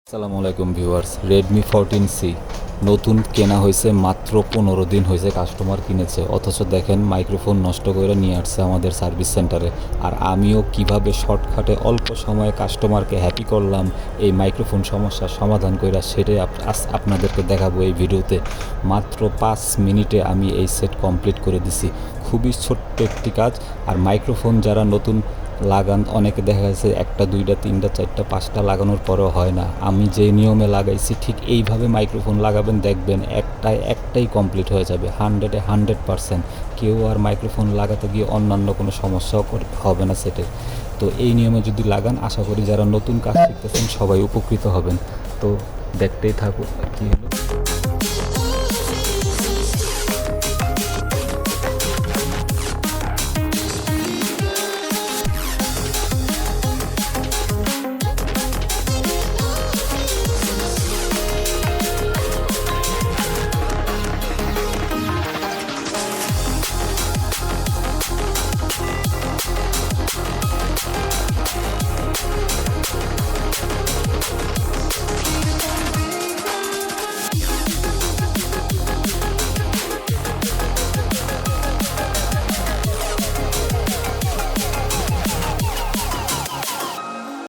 আসসালামু আলাইকুম viewers, Redmi 14C নতুন কেনা হয়েছে, মাত্র 15 দিন হয়েছে কাস্টমার কিনেছে, অথচ দেখেন মাইক্রোফোন নষ্ট করে নিয়ে আসছে আমাদের সার্ভিস সেন্টারে। আর আমিও কিভাবে শর্টকাটে অল্প সময়ে কাস্টমারকে হ্যাপি করলাম এই মাইক্রোফোন সমস্যার সমাধান কইরা, সেটাই আপনাদেরকে দেখাবো এই ভিডিওতে। মাত্র 5 মিনিটে আমি এই সেট কমপ্লিট করে দিছি। খুবই ছোট্ট একটি কাজ। আর মাইক্রোফোন যারা নতুন লাগান, অনেকে দেখা যাচ্ছে 1টা 2টা 3টা 4টা 5টা লাগানোর পরেও হয় না। আমি যে নিয়মে লাগাইছি ঠিক এইভাবে মাইক্রোফোন লাগাবেন, দেখবেন একটাই কমপ্লিট হয়ে যাবে 100% কেউ আর মাইক্রোফোন লাগাতে গিয়ে অন্যান্য কোনো সমস্যাও হবে না সেটের। তো এই নিয়মে যদি লাগান, আশা করি যারা নতুন কাজ শিখতেছেন সবাই উপকৃত হবেন। তো দেখতেই থাকুন কী হলো।